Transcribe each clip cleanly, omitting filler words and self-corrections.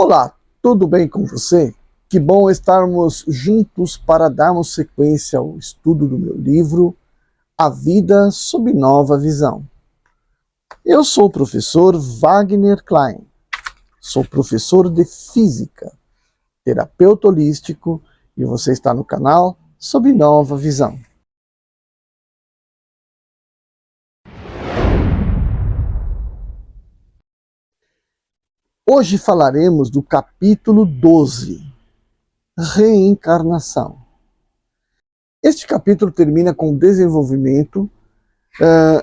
Olá, tudo bem com você? Que bom estarmos juntos para darmos sequência ao estudo do meu livro, A Vida sob Nova Visão. Eu sou o professor Wagner Klein, sou professor de Física, terapeuta holístico e você está no canal Sob Nova Visão. Hoje falaremos do capítulo 12, Reencarnação. Este capítulo termina com desenvolvimento,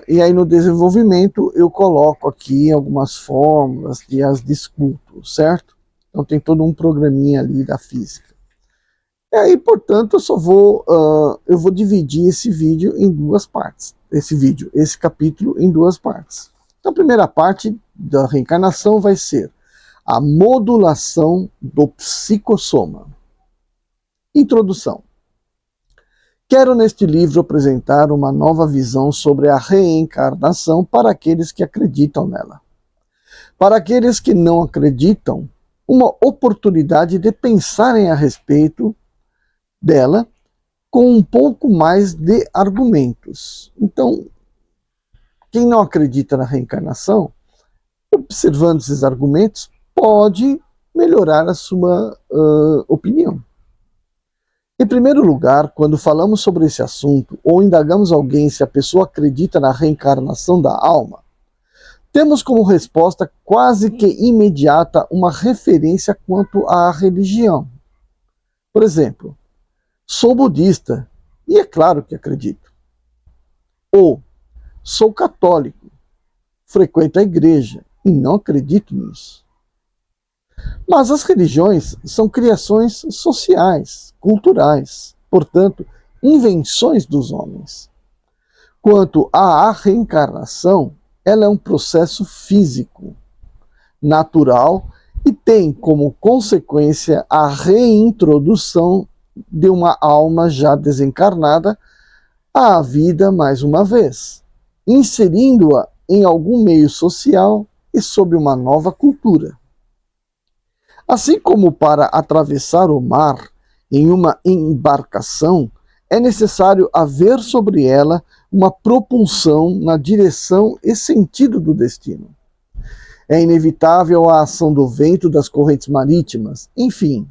e aí no desenvolvimento eu coloco aqui algumas fórmulas e as discuto, certo? Então tem todo um programinha ali da física. E aí, portanto, eu vou dividir esse vídeo em duas partes. Esse capítulo em duas partes. Então a primeira parte da reencarnação vai ser a modulação do psicossoma. Introdução. Quero neste livro apresentar uma nova visão sobre a reencarnação para aqueles que acreditam nela. Para aqueles que não acreditam, uma oportunidade de pensarem a respeito dela com um pouco mais de argumentos. Então, quem não acredita na reencarnação, observando esses argumentos, pode melhorar a sua opinião. Em primeiro lugar, quando falamos sobre esse assunto ou indagamos alguém se a pessoa acredita na reencarnação da alma, temos como resposta quase que imediata uma referência quanto à religião. Por exemplo, sou budista e é claro que acredito. Ou sou católico, frequento a igreja e não acredito nisso. Mas as religiões são criações sociais, culturais, portanto, invenções dos homens. Quanto à reencarnação, ela é um processo físico, natural e tem como consequência a reintrodução de uma alma já desencarnada à vida mais uma vez, inserindo-a em algum meio social e sob uma nova cultura. Assim como para atravessar o mar em uma embarcação, é necessário haver sobre ela uma propulsão na direção e sentido do destino. É inevitável a ação do vento, das correntes marítimas, enfim,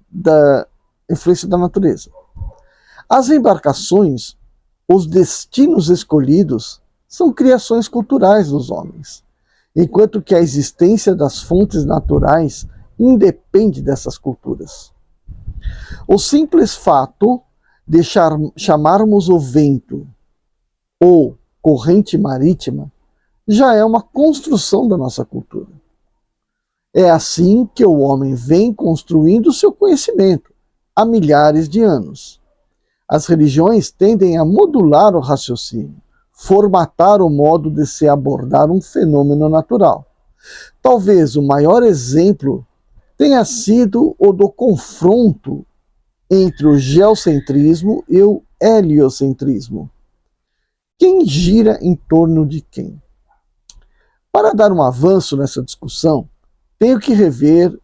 da influência da natureza. As embarcações, os destinos escolhidos, são criações culturais dos homens, enquanto que a existência das fontes naturais independe dessas culturas. O simples fato de chamarmos o vento ou corrente marítima já é uma construção da nossa cultura. É assim que o homem vem construindo seu conhecimento há milhares de anos. As religiões tendem a modular o raciocínio, formatar o modo de se abordar um fenômeno natural. Talvez o maior exemplo tenha sido o do confronto entre o geocentrismo e o heliocentrismo. Quem gira em torno de quem? Para dar um avanço nessa discussão, tenho que rever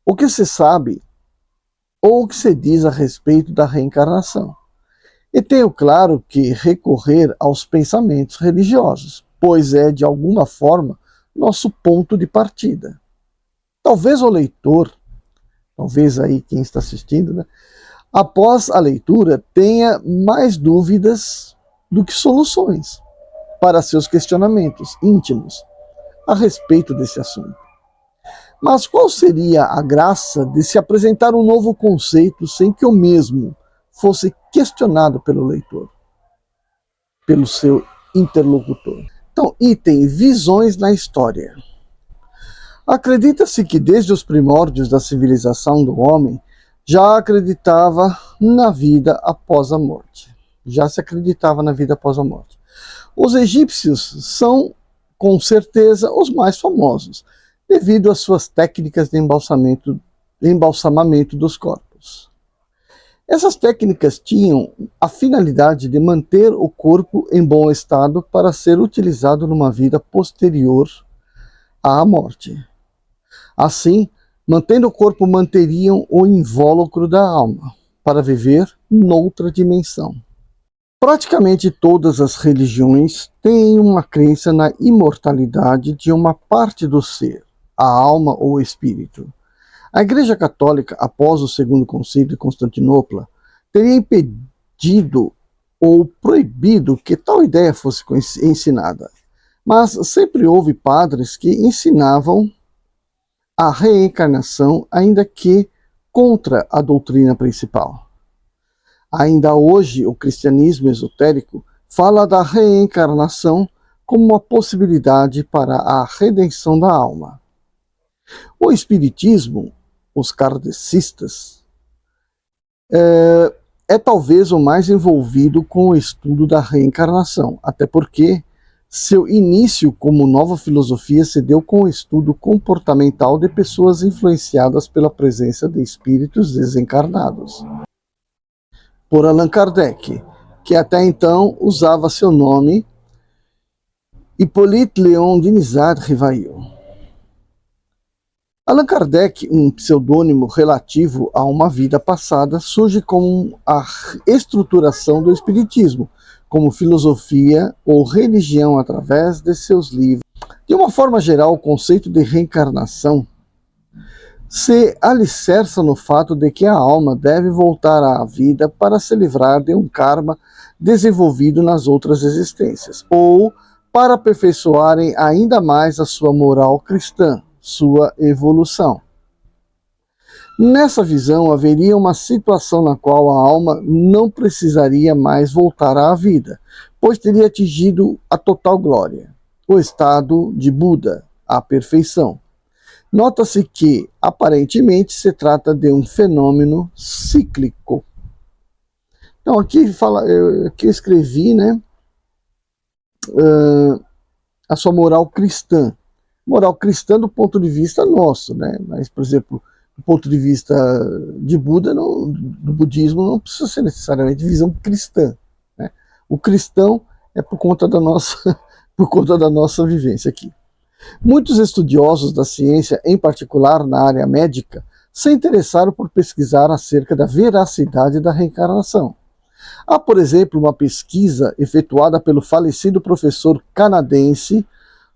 o que se sabe ou o que se diz a respeito da reencarnação. E tenho claro que recorrer aos pensamentos religiosos, pois é, de alguma forma, nosso ponto de partida. Talvez o leitor, talvez aí quem está assistindo, né, após a leitura tenha mais dúvidas do que soluções para seus questionamentos íntimos a respeito desse assunto. Mas qual seria a graça de se apresentar um novo conceito sem que o mesmo fosse questionado pelo leitor, pelo seu interlocutor? Então, item visões na história. Acredita-se que desde os primórdios da civilização do homem já acreditava na vida após a morte. Já se acreditava na vida após a morte. Os egípcios são, com certeza, os mais famosos, devido às suas técnicas de embalsamamento dos corpos. Essas técnicas tinham a finalidade de manter o corpo em bom estado para ser utilizado numa vida posterior à morte. Assim, mantendo o corpo, manteriam o invólucro da alma, para viver noutra dimensão. Praticamente todas as religiões têm uma crença na imortalidade de uma parte do ser, a alma ou o espírito. A Igreja Católica, após o Segundo Concílio de Constantinopla, teria impedido ou proibido que tal ideia fosse ensinada. Mas sempre houve padres que ensinavam a reencarnação, ainda que contra a doutrina principal. Ainda hoje, o cristianismo esotérico fala da reencarnação como uma possibilidade para a redenção da alma. O espiritismo, os kardecistas, é talvez o mais envolvido com o estudo da reencarnação, até porque seu início como nova filosofia se deu com o estudo comportamental de pessoas influenciadas pela presença de espíritos desencarnados. Por Allan Kardec, que até então usava seu nome Hippolyte Léon Denisard Rivail. Allan Kardec, um pseudônimo relativo a uma vida passada, surge como a estruturação do espiritismo, como filosofia ou religião através de seus livros. De uma forma geral, o conceito de reencarnação se alicerça no fato de que a alma deve voltar à vida para se livrar de um karma desenvolvido nas outras existências, ou para aperfeiçoarem ainda mais a sua moral cristã, sua evolução. Nessa visão, haveria uma situação na qual a alma não precisaria mais voltar à vida, pois teria atingido a total glória, o estado de Buda, a perfeição. Nota-se que, aparentemente, se trata de um fenômeno cíclico. Então, aqui eu escrevi, né, a sua moral cristã. Moral cristã do ponto de vista nosso, né? Mas, por exemplo, do ponto de vista de Buda, do budismo, não precisa ser necessariamente visão cristã, né? O cristão é por conta da nossa vivência aqui. Muitos estudiosos da ciência, em particular na área médica, se interessaram por pesquisar acerca da veracidade da reencarnação. Há, por exemplo, uma pesquisa efetuada pelo falecido professor canadense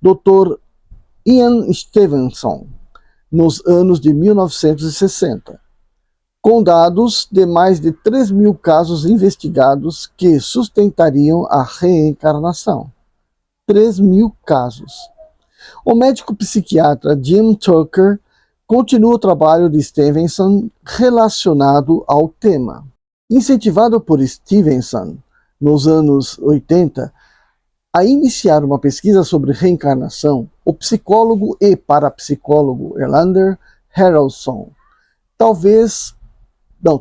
Dr. Ian Stevenson, nos anos de 1960, com dados de mais de 3.000 casos investigados que sustentariam a reencarnação. 3.000 casos. O médico psiquiatra Jim Tucker continua o trabalho de Stevenson relacionado ao tema. Incentivado por Stevenson, nos anos 80, a iniciar uma pesquisa sobre reencarnação, o psicólogo e parapsicólogo Erlander Haraldsson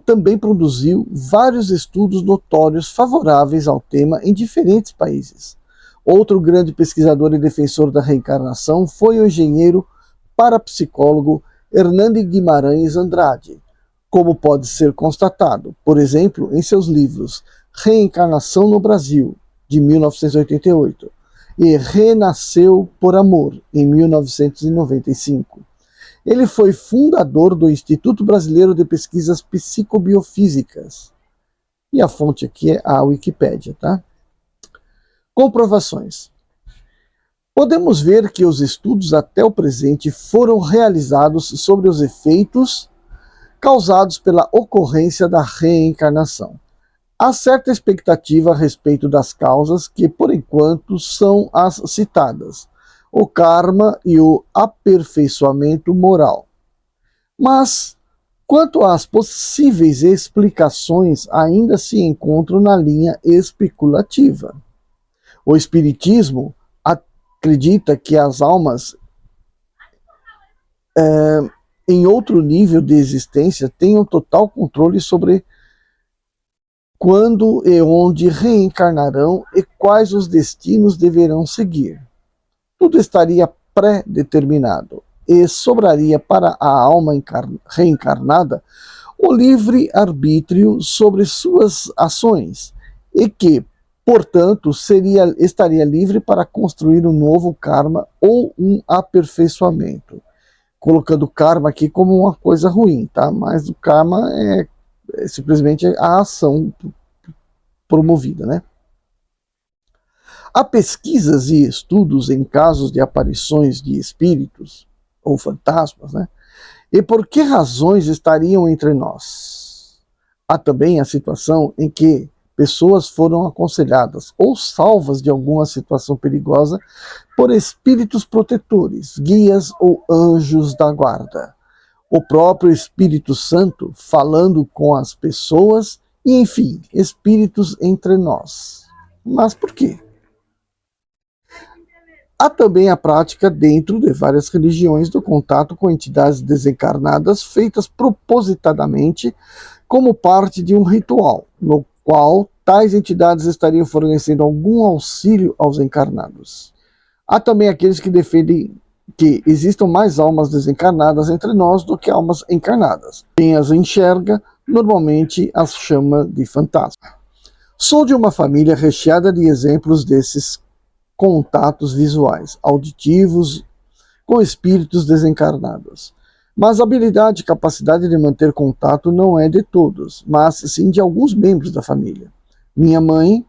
também produziu vários estudos notórios favoráveis ao tema em diferentes países. Outro grande pesquisador e defensor da reencarnação foi o engenheiro parapsicólogo Hernani Guimarães Andrade, como pode ser constatado, por exemplo, em seus livros Reencarnação no Brasil, de 1988, e Renasceu por Amor, em 1995. Ele foi fundador do Instituto Brasileiro de Pesquisas Psicobiofísicas. E a fonte aqui é a Wikipédia, tá? Comprovações. Podemos ver que os estudos até o presente foram realizados sobre os efeitos causados pela ocorrência da reencarnação. Há certa expectativa a respeito das causas que, por enquanto, são as citadas: o karma e o aperfeiçoamento moral. Mas, quanto às possíveis explicações, ainda se encontram na linha especulativa. O Espiritismo acredita que as almas em outro nível de existência tenham total controle sobre quando e onde reencarnarão e quais os destinos deverão seguir. Tudo estaria pré-determinado e sobraria para a alma reencarnada o livre arbítrio sobre suas ações e que, portanto, estaria livre para construir um novo karma ou um aperfeiçoamento. colocando o karma aqui como uma coisa ruim, tá? Mas o karma é simplesmente a ação promovida, né? Há pesquisas e estudos em casos de aparições de espíritos ou fantasmas, né? E por que razões estariam entre nós? Há também a situação em que pessoas foram aconselhadas ou salvas de alguma situação perigosa por espíritos protetores, guias ou anjos da guarda. O próprio Espírito Santo falando com as pessoas e, enfim, espíritos entre nós. Mas por quê? Há também a prática dentro de várias religiões do contato com entidades desencarnadas feitas propositadamente como parte de um ritual, no qual tais entidades estariam fornecendo algum auxílio aos encarnados. Há também aqueles que defendem que existam mais almas desencarnadas entre nós do que almas encarnadas. Quem as enxerga, normalmente as chama de fantasma. Sou de uma família recheada de exemplos desses contatos visuais, auditivos, com espíritos desencarnados. Mas a habilidade e capacidade de manter contato não é de todos, mas sim de alguns membros da família. Minha mãe,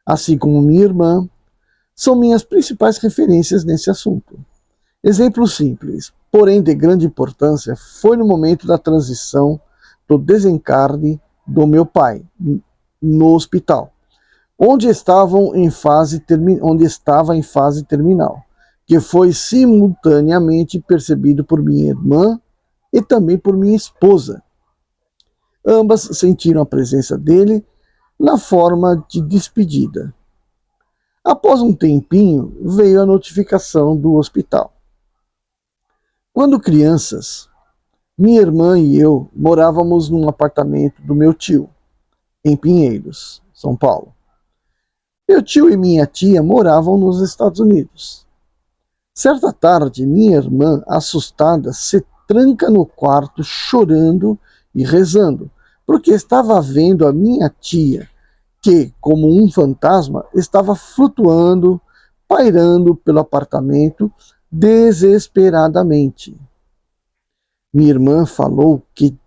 assim como minha irmã, são minhas principais referências nesse assunto. Exemplo simples, porém de grande importância, foi no momento da transição do desencarne do meu pai, no hospital, onde estava em fase terminal, que foi simultaneamente percebido por minha irmã e também por minha esposa. Ambas sentiram a presença dele na forma de despedida. Após um tempinho, veio a notificação do hospital. Quando crianças, minha irmã e eu morávamos num apartamento do meu tio, em Pinheiros, São Paulo. Meu tio e minha tia moravam nos Estados Unidos. Certa tarde, minha irmã, assustada, se tranca no quarto chorando e rezando, porque estava vendo a minha tia, que, como um fantasma, estava flutuando, pairando pelo apartamento desesperadamente. Minha irmã falou que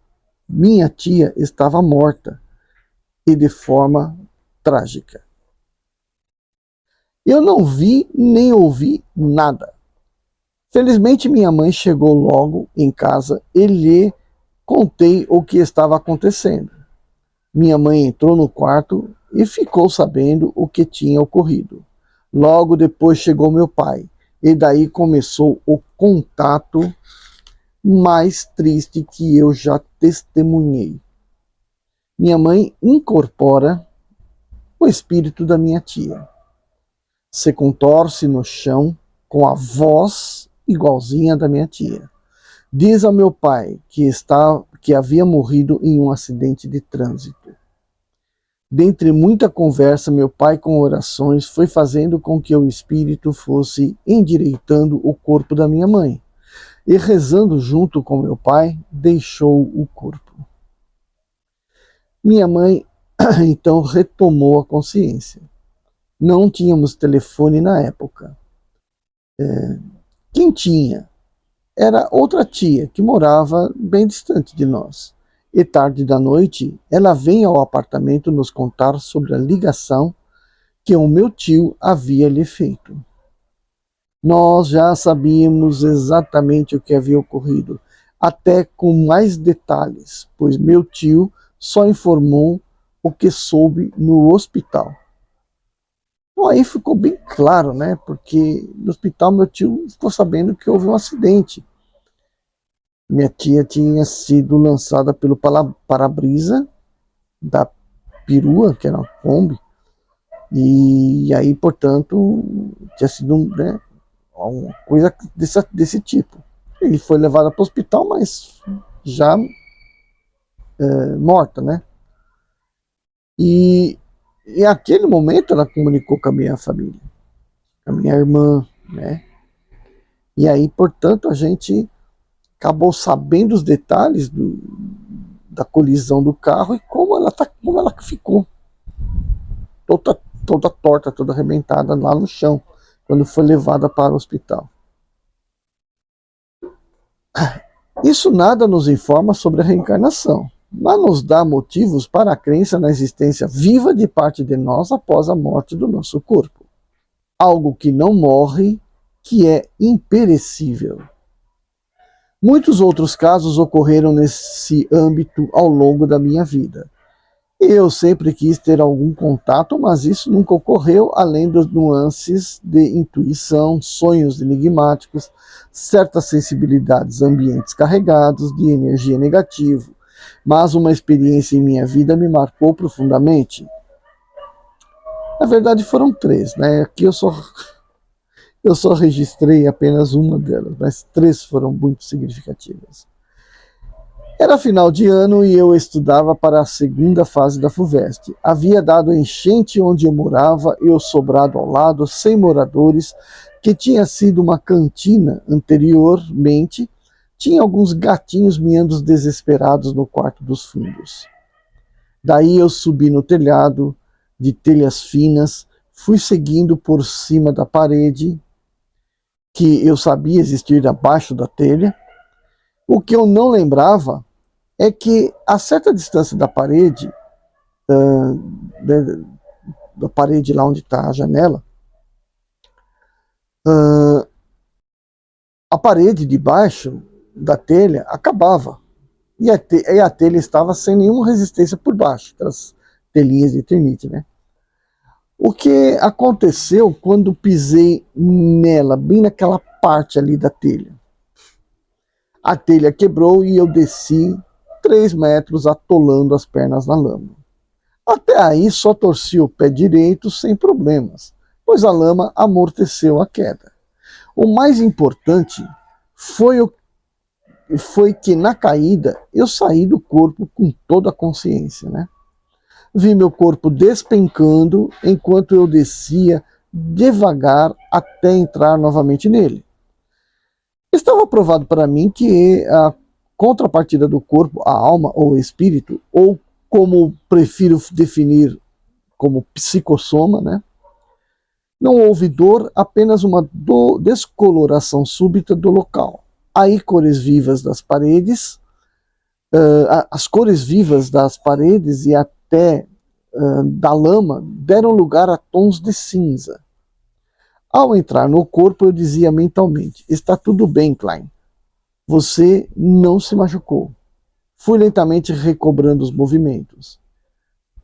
minha tia estava morta e de forma trágica. Eu não vi nem ouvi nada. Felizmente minha mãe chegou logo em casa e lhe contei o que estava acontecendo. Minha mãe entrou no quarto e ficou sabendo o que tinha ocorrido. Logo depois chegou meu pai e daí começou o contato mais triste que eu já testemunhei. Minha mãe incorpora o espírito da minha tia. Se contorce no chão com a voz igualzinha da minha tia. Diz ao meu pai que havia morrido em um acidente de trânsito. Dentre muita conversa, meu pai, com orações, foi fazendo com que o espírito fosse endireitando o corpo da minha mãe. E rezando junto com meu pai, deixou o corpo. Minha mãe então retomou a consciência. Não tínhamos telefone na época. Quem tinha era outra tia que morava bem distante de nós. E tarde da noite, ela vem ao apartamento nos contar sobre a ligação que o meu tio havia lhe feito. Nós já sabíamos exatamente o que havia ocorrido, até com mais detalhes, pois meu tio só informou o que soube no hospital. Bom, aí ficou bem claro, né? Porque no hospital meu tio ficou sabendo que houve um acidente. Minha tia tinha sido lançada pelo para-brisa da perua, que era uma Kombi, e aí, portanto, tinha sido uma coisa desse tipo. Ele foi levado para o hospital, mas já morta, né? E naquele momento ela comunicou com a minha família, com a minha irmã, né? E aí, portanto, a gente acabou sabendo os detalhes da colisão do carro e como ela ficou toda torta, toda arrebentada lá no chão, quando foi levada para o hospital. Isso nada nos informa sobre a reencarnação, mas nos dá motivos para a crença na existência viva de parte de nós após a morte do nosso corpo. Algo que não morre, que é imperecível. Muitos outros casos ocorreram nesse âmbito ao longo da minha vida. Eu sempre quis ter algum contato, mas isso nunca ocorreu, além dos nuances de intuição, sonhos enigmáticos, certas sensibilidades a ambientes carregados de energia negativa. Mas uma experiência em minha vida me marcou profundamente. Na verdade foram 3, né? Aqui eu só registrei apenas uma delas, mas 3 foram muito significativas. Era final de ano e eu estudava para a segunda fase da FUVEST. Havia dado enchente onde eu morava e o sobrado ao lado, sem moradores, que tinha sido uma cantina anteriormente, tinha alguns gatinhos miando desesperados no quarto dos fundos. Daí eu subi no telhado, de telhas finas, fui seguindo por cima da parede, que eu sabia existir abaixo da telha. O que eu não lembrava é que a certa distância da parede, da parede lá onde está a janela, a parede de baixo da telha acabava. E a telha estava sem nenhuma resistência por baixo, aquelas telhinhas de termite, né? O que aconteceu quando pisei nela, bem naquela parte ali da telha? A telha quebrou e eu desci 3 metros atolando as pernas na lama. Até aí só torci o pé direito sem problemas, pois a lama amorteceu a queda. O mais importante foi que na caída eu saí do corpo com toda a consciência, né? Vi meu corpo despencando enquanto eu descia devagar até entrar novamente nele. Estava provado para mim que a contrapartida do corpo, a alma ou espírito, ou como prefiro definir como psicossoma, né? Não houve dor, apenas uma descoloração súbita do local. Aí cores vivas das paredes, as cores vivas das paredes e até da lama deram lugar a tons de cinza. Ao entrar no corpo, eu dizia mentalmente: está tudo bem, Klein. Você não se machucou. Fui lentamente recobrando os movimentos.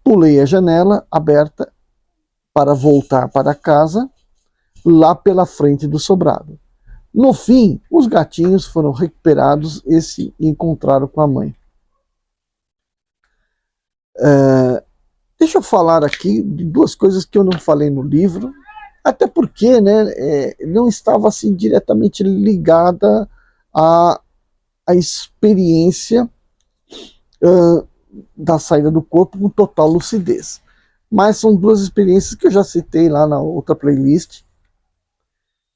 Pulei a janela aberta para voltar para casa, lá pela frente do sobrado. No fim, os gatinhos foram recuperados e se encontraram com a mãe. Deixa eu falar aqui de 2 coisas que eu não falei no livro, até porque, né, não estava assim diretamente ligada à experiência da saída do corpo com total lucidez. Mas são 2 experiências que eu já citei lá na outra playlist,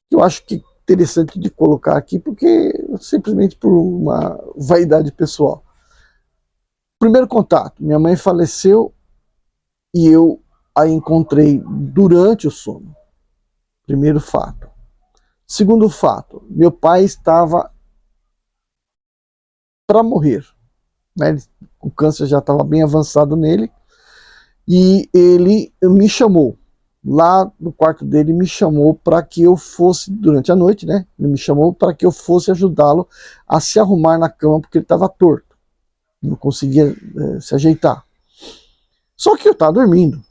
que eu acho que é interessante de colocar aqui, porque simplesmente por uma vaidade pessoal. Primeiro contato: minha mãe faleceu e eu a encontrei durante o sono. Primeiro fato. Segundo fato: meu pai estava para morrer, né? O câncer já estava bem avançado nele, e ele me chamou, lá no quarto dele, me chamou para que eu fosse, durante a noite, né? Ele me chamou para que eu fosse ajudá-lo a se arrumar na cama, porque ele estava torto, não conseguia se ajeitar. Só que eu estava dormindo.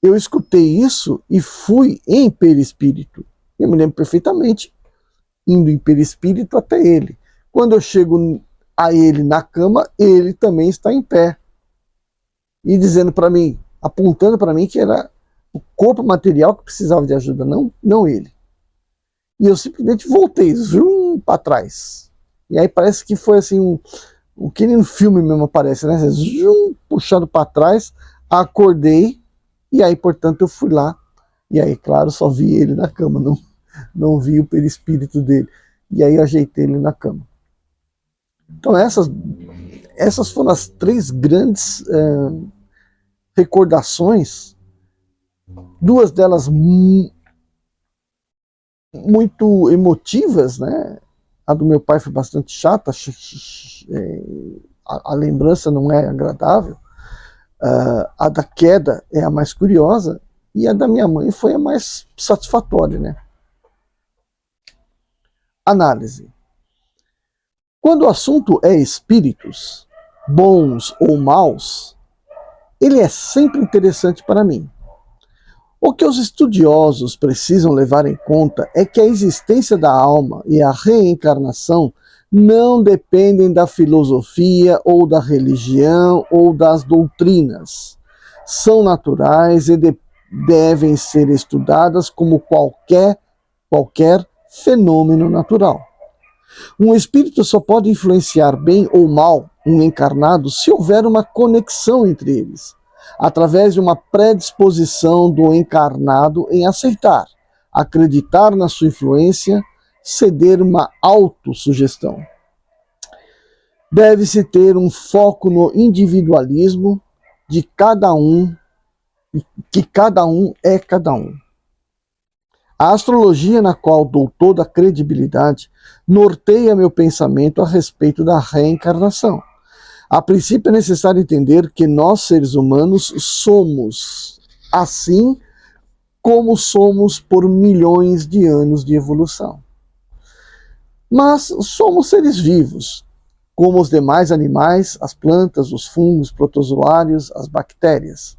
Eu escutei isso e fui em perispírito. Eu me lembro perfeitamente, indo em perispírito até ele. Quando eu chego a ele na cama, ele também está em pé. E dizendo para mim, apontando para mim que era o corpo material que precisava de ajuda, não ele. E eu simplesmente voltei, zoom, para trás. E aí parece que foi assim, o que no filme mesmo aparece, né? Zoom, puxando para trás, acordei, e aí, portanto, eu fui lá. E aí, claro, só vi ele na cama, não vi o perispírito dele. E aí eu ajeitei ele na cama. Então essas foram as 3 grandes recordações, 2 delas muito emotivas, né? A do meu pai foi bastante chata, a lembrança não é agradável. A da queda é a mais curiosa, e a da minha mãe foi a mais satisfatória, né? Análise. Quando o assunto é espíritos, bons ou maus, ele é sempre interessante para mim. O que os estudiosos precisam levar em conta é que a existência da alma e a reencarnação não dependem da filosofia ou da religião ou das doutrinas. São naturais e devem ser estudadas como qualquer fenômeno natural. Um espírito só pode influenciar bem ou mal um encarnado se houver uma conexão entre eles, através de uma predisposição do encarnado em aceitar, acreditar na sua influência, ceder uma autossugestão. Deve-se ter um foco no individualismo de cada um, que cada um é cada um. A astrologia na qual dou toda a credibilidade norteia meu pensamento a respeito da reencarnação. A princípio é necessário entender que nós, seres humanos, somos assim como somos por milhões de anos de evolução. Mas somos seres vivos, como os demais animais, as plantas, os fungos, protozoários, as bactérias,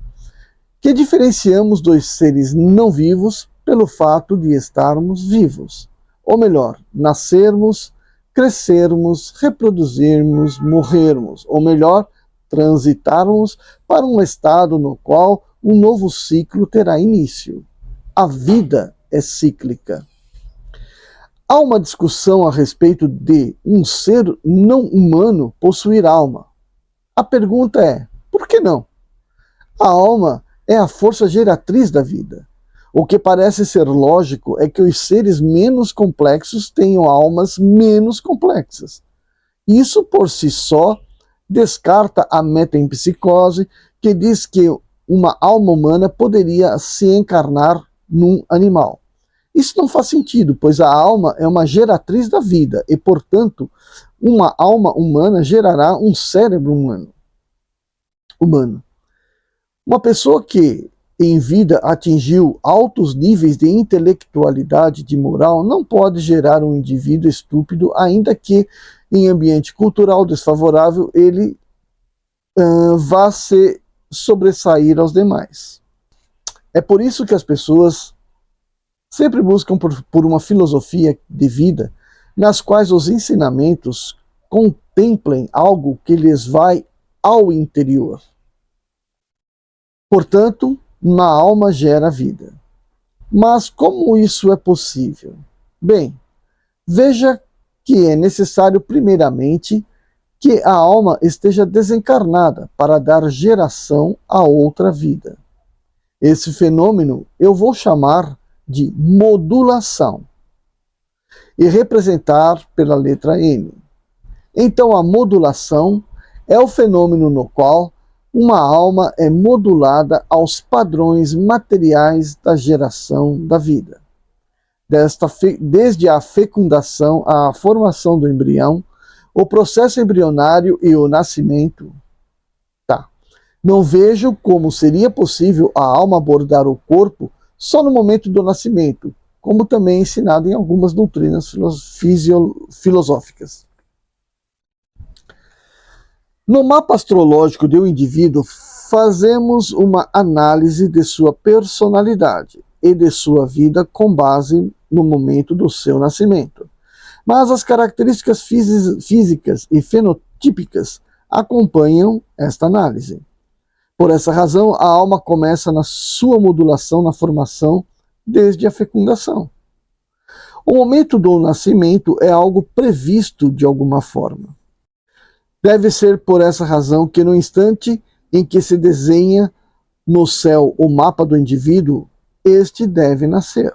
que diferenciamos dos seres não vivos pelo fato de estarmos vivos, ou melhor, nascermos, crescermos, reproduzirmos, morrermos, ou melhor, transitarmos para um estado no qual um novo ciclo terá início. A vida é cíclica. Há uma discussão a respeito de um ser não humano possuir alma. A pergunta é, por que não? A alma é a força geratriz da vida. O que parece ser lógico é que os seres menos complexos tenham almas menos complexas. Isso, por si só, descarta a metempsicose, que diz que uma alma humana poderia se encarnar num animal. Isso não faz sentido, pois a alma é uma geratriz da vida e, portanto, uma alma humana gerará um cérebro humano. Uma pessoa que em vida atingiu altos níveis de intelectualidade, de moral, não pode gerar um indivíduo estúpido, ainda que em ambiente cultural desfavorável ele vá se sobressair aos demais. É por isso que as pessoas sempre buscam por uma filosofia de vida nas quais os ensinamentos contemplem algo que lhes vai ao interior. Portanto, uma alma gera vida. Mas como isso é possível? Bem, veja que é necessário primeiramente que a alma esteja desencarnada para dar geração a outra vida. Esse fenômeno eu vou chamar de modulação e representar pela letra M. Então a modulação é o fenômeno no qual uma alma é modulada aos padrões materiais da geração da vida. Desde a fecundação à formação do embrião, o processo embrionário e o nascimento. Não vejo como seria possível a alma abordar o corpo só no momento do nascimento, como também é ensinado em algumas doutrinas filosóficas. No mapa astrológico do indivíduo, fazemos uma análise de sua personalidade e de sua vida com base no momento do seu nascimento. Mas as características físicas e fenotípicas acompanham esta análise. Por essa razão, a alma começa na sua modulação na formação desde a fecundação. O momento do nascimento é algo previsto de alguma forma. Deve ser por essa razão que no instante em que se desenha no céu o mapa do indivíduo, este deve nascer.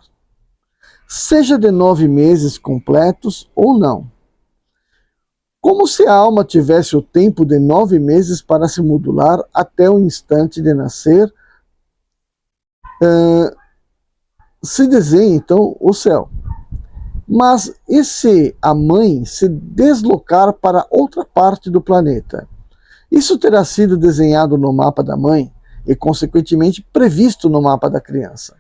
Seja de 9 meses completos ou não. Como se a alma tivesse o tempo de 9 meses para se modular até o instante de nascer, se desenha então o céu. Mas e se a mãe se deslocar para outra parte do planeta? Isso terá sido desenhado no mapa da mãe e, consequentemente, previsto no mapa da criança.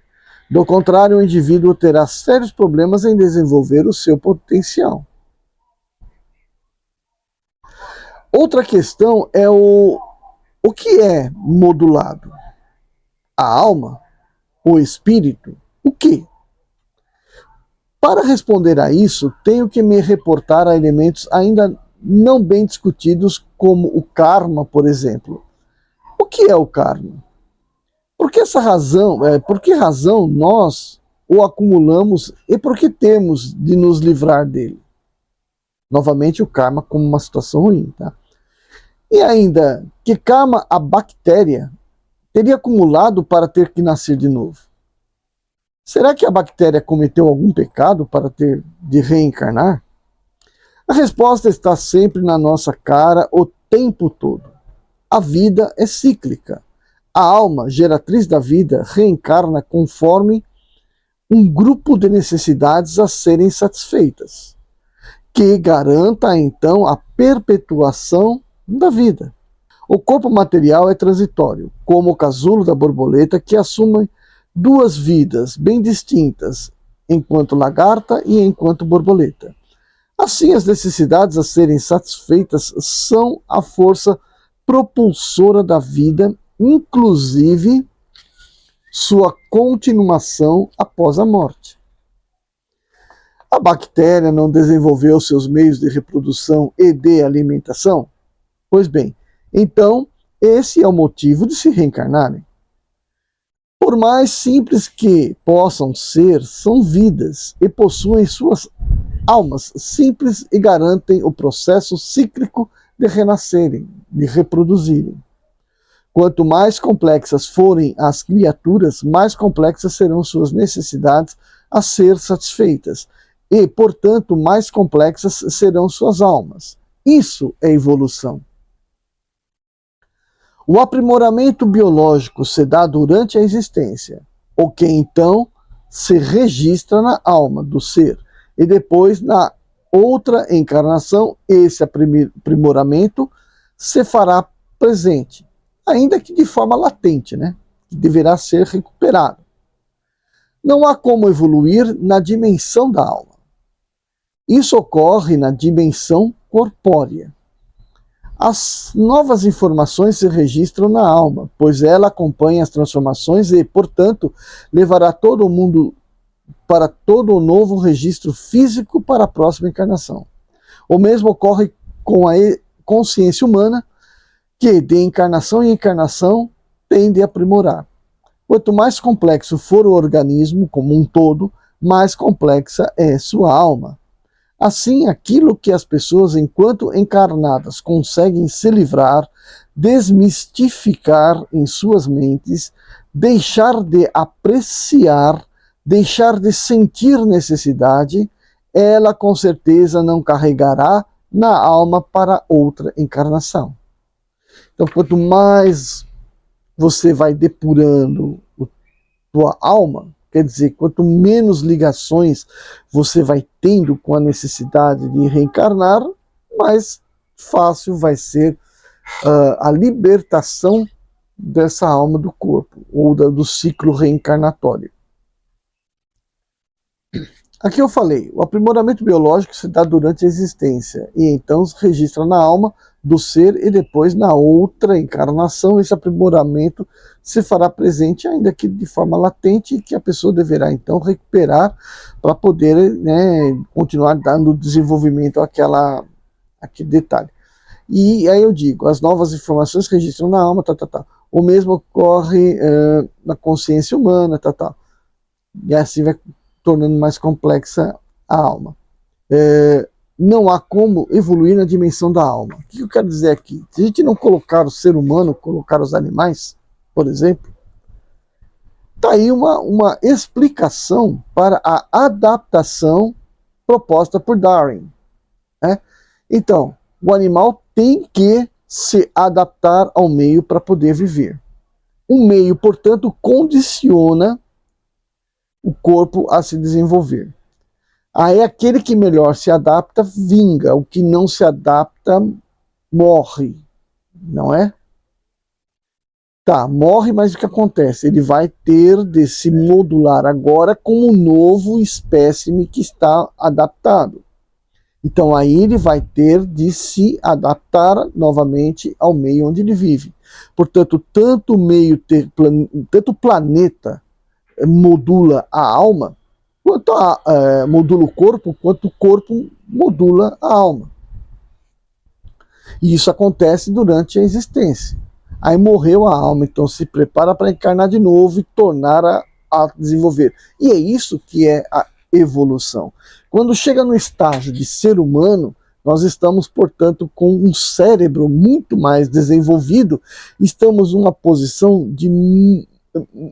Do contrário, o indivíduo terá sérios problemas em desenvolver o seu potencial. Outra questão é o que é modulado? A alma? O espírito? O quê? Para responder a isso, tenho que me reportar a elementos ainda não bem discutidos, como o karma, por exemplo. O que é o karma? Por que razão nós o acumulamos e por que temos de nos livrar dele? Novamente, o karma como uma situação ruim, tá? E ainda, que karma a bactéria teria acumulado para ter que nascer de novo? Será que a bactéria cometeu algum pecado para ter de reencarnar? A resposta está sempre na nossa cara o tempo todo. A vida é cíclica. A alma, geratriz da vida, reencarna conforme um grupo de necessidades a serem satisfeitas, que garanta então a perpetuação da vida. O corpo material é transitório, como o casulo da borboleta, que assume duas vidas bem distintas, enquanto lagarta e enquanto borboleta. Assim, as necessidades a serem satisfeitas são a força propulsora da vida, inclusive sua continuação após a morte. A bactéria não desenvolveu seus meios de reprodução e de alimentação? Pois bem, então esse é o motivo de se reencarnarem. Por mais simples que possam ser, são vidas e possuem suas almas simples e garantem o processo cíclico de renascerem, de reproduzirem. Quanto mais complexas forem as criaturas, mais complexas serão suas necessidades a ser satisfeitas e, portanto, mais complexas serão suas almas. Isso é evolução. O aprimoramento biológico se dá durante a existência, o que então se registra na alma do ser, e depois na outra encarnação esse aprimoramento se fará presente, ainda que de forma latente, né? Que deverá ser recuperado. Não há como evoluir na dimensão da alma. Isso ocorre na dimensão corpórea. As novas informações se registram na alma, pois ela acompanha as transformações e, portanto, levará todo o mundo para todo o novo registro físico para a próxima encarnação. O mesmo ocorre com a consciência humana, que de encarnação em encarnação tende a aprimorar. Quanto mais complexo for o organismo como um todo, mais complexa é sua alma. Assim, aquilo que as pessoas, enquanto encarnadas, conseguem se livrar, desmistificar em suas mentes, deixar de apreciar, deixar de sentir necessidade, ela com certeza não carregará na alma para outra encarnação. Então, quanto mais você vai depurando a tua alma, quer dizer, quanto menos ligações você vai tendo com a necessidade de reencarnar, mais fácil vai ser a libertação dessa alma do corpo, ou do ciclo reencarnatório. Aqui eu falei, o aprimoramento biológico se dá durante a existência, e então se registra na alma do ser, e depois na outra encarnação esse aprimoramento se fará presente, ainda que de forma latente, que a pessoa deverá então recuperar para poder, né, continuar dando desenvolvimento àquele detalhe. E aí eu digo, as novas informações registram na alma, O mesmo ocorre na consciência humana, E assim vai tornando mais complexa a alma. Não há como evoluir na dimensão da alma. O que eu quero dizer aqui? Se a gente não colocar o ser humano, colocar os animais, por exemplo, está aí uma explicação para a adaptação proposta por Darwin. Né? Então, o animal tem que se adaptar ao meio para poder viver. O meio, portanto, condiciona o corpo a se desenvolver. Aí aquele que melhor se adapta vinga, o que não se adapta morre, não é? Tá, morre, mas o que acontece? Ele vai ter de se modular agora como um novo espécime que está adaptado. Então aí ele vai ter de se adaptar novamente ao meio onde ele vive. Portanto, tanto o planeta modula a alma, quanto modula o corpo, quanto o corpo modula a alma. E isso acontece durante a existência. Aí morreu a alma, então se prepara para encarnar de novo e tornar a desenvolver. E é isso que é a evolução. Quando chega no estágio de ser humano, nós estamos, portanto, com um cérebro muito mais desenvolvido, estamos numa posição de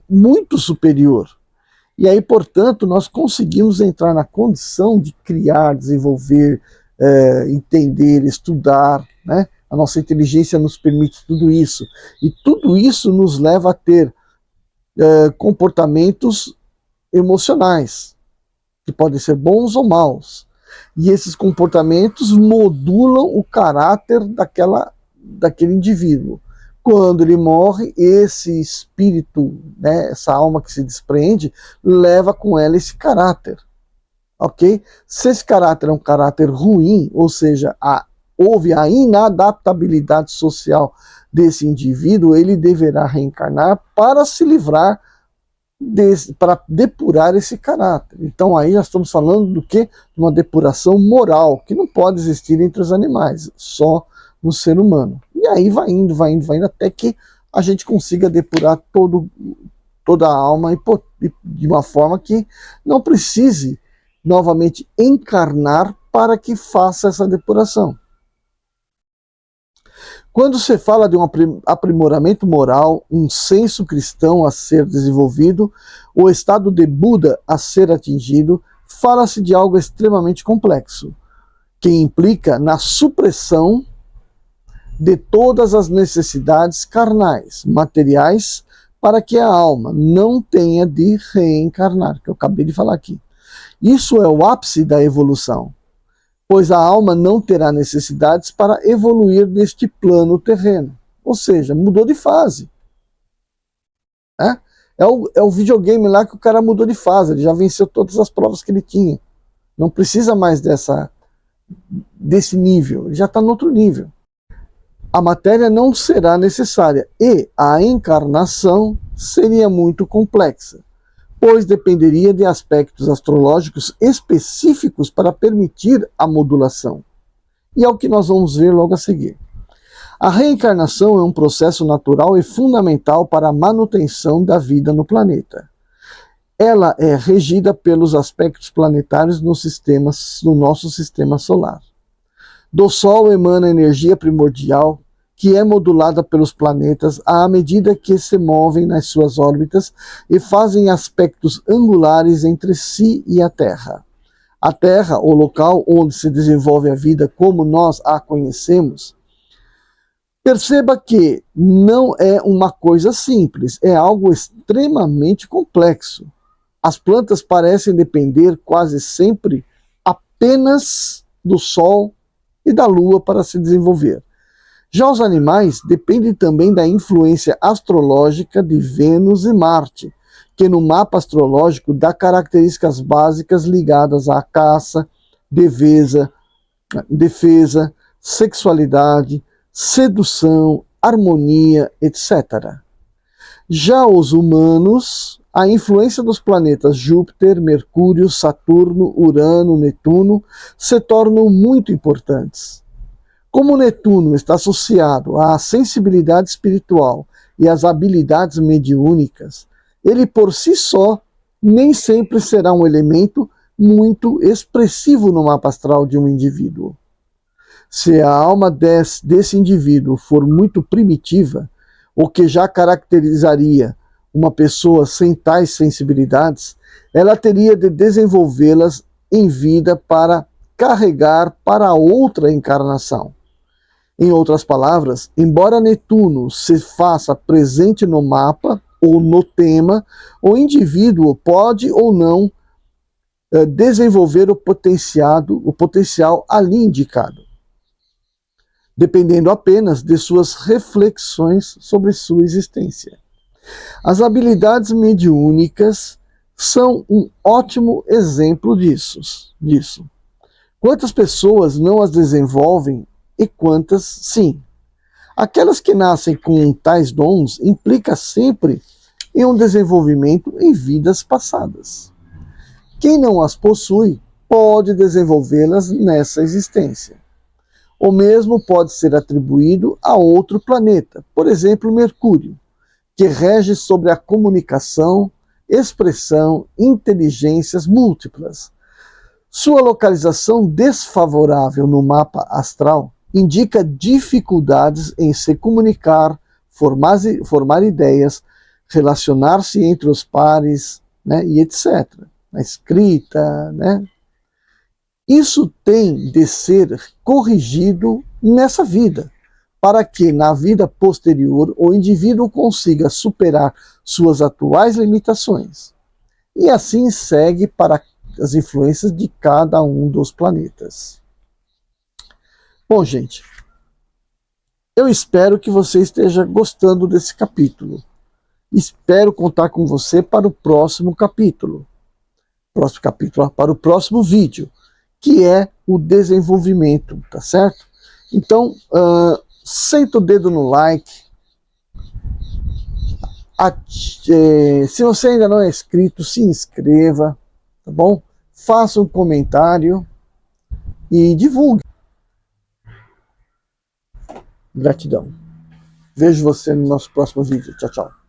muito superior. E aí, portanto, nós conseguimos entrar na condição de criar, desenvolver, entender, estudar, né? A nossa inteligência nos permite tudo isso. E tudo isso nos leva a ter comportamentos emocionais, que podem ser bons ou maus. E esses comportamentos modulam o caráter daquele indivíduo. Quando ele morre, esse espírito, né, essa alma que se desprende, leva com ela esse caráter. Ok? Se esse caráter é um caráter ruim, ou seja, houve a inadaptabilidade social desse indivíduo, ele deverá reencarnar para se livrar, para depurar esse caráter. Então aí nós estamos falando do quê? De uma depuração moral, que não pode existir entre os animais, só no ser humano. E aí vai indo, até que a gente consiga depurar toda a alma de uma forma que não precise novamente encarnar para que faça essa depuração. Quando se fala de um aprimoramento moral, um senso cristão a ser desenvolvido, o estado de Buda a ser atingido, fala-se de algo extremamente complexo, que implica na supressão de todas as necessidades carnais, materiais, para que a alma não tenha de reencarnar, que eu acabei de falar aqui. Isso é o ápice da evolução, pois a alma não terá necessidades para evoluir neste plano terreno. Ou seja, mudou de fase. É o videogame lá que o cara mudou de fase, ele já venceu todas as provas que ele tinha. Não precisa mais desse nível, ele já está no outro nível. A matéria não será necessária e a encarnação seria muito complexa, pois dependeria de aspectos astrológicos específicos para permitir a modulação. E é o que nós vamos ver logo a seguir. A reencarnação é um processo natural e fundamental para a manutenção da vida no planeta. Ela é regida pelos aspectos planetários no nosso sistema solar. Do Sol emana energia primordial que é modulada pelos planetas à medida que se movem nas suas órbitas e fazem aspectos angulares entre si e a Terra. A Terra, o local onde se desenvolve a vida como nós a conhecemos, perceba que não é uma coisa simples, é algo extremamente complexo. As plantas parecem depender quase sempre apenas do Sol e da Lua para se desenvolver. Já os animais dependem também da influência astrológica de Vênus e Marte, que no mapa astrológico dá características básicas ligadas à caça, defesa, sexualidade, sedução, harmonia, etc. Já os humanos, a influência dos planetas Júpiter, Mercúrio, Saturno, Urano, Netuno se tornam muito importantes. Como Netuno está associado à sensibilidade espiritual e às habilidades mediúnicas, ele por si só nem sempre será um elemento muito expressivo no mapa astral de um indivíduo. Se a alma desse indivíduo for muito primitiva, o que já caracterizaria uma pessoa sem tais sensibilidades, ela teria de desenvolvê-las em vida para carregar para outra encarnação. Em outras palavras, embora Netuno se faça presente no mapa ou no tema, o indivíduo pode ou não desenvolver o potencial ali indicado, dependendo apenas de suas reflexões sobre sua existência. As habilidades mediúnicas são um ótimo exemplo disso. Quantas pessoas não as desenvolvem e quantas sim? Aquelas que nascem com tais dons implica sempre em um desenvolvimento em vidas passadas. Quem não as possui pode desenvolvê-las nessa existência. O mesmo pode ser atribuído a outro planeta, por exemplo, Mercúrio, que rege sobre a comunicação, expressão, inteligências múltiplas. Sua localização desfavorável no mapa astral indica dificuldades em se comunicar, formar ideias, relacionar-se entre os pares, né, e etc. Na escrita, né? Isso tem de ser corrigido nessa vida, para que na vida posterior o indivíduo consiga superar suas atuais limitações. E assim segue para as influências de cada um dos planetas. Bom, gente, eu espero que você esteja gostando desse capítulo. Espero contar com você para o próximo capítulo. Para o próximo vídeo, que é o desenvolvimento, tá certo? Então, senta o dedo no like. Se você ainda não é inscrito, se inscreva, tá bom? Faça um comentário e divulgue. Gratidão. Vejo você no nosso próximo vídeo. Tchau, tchau.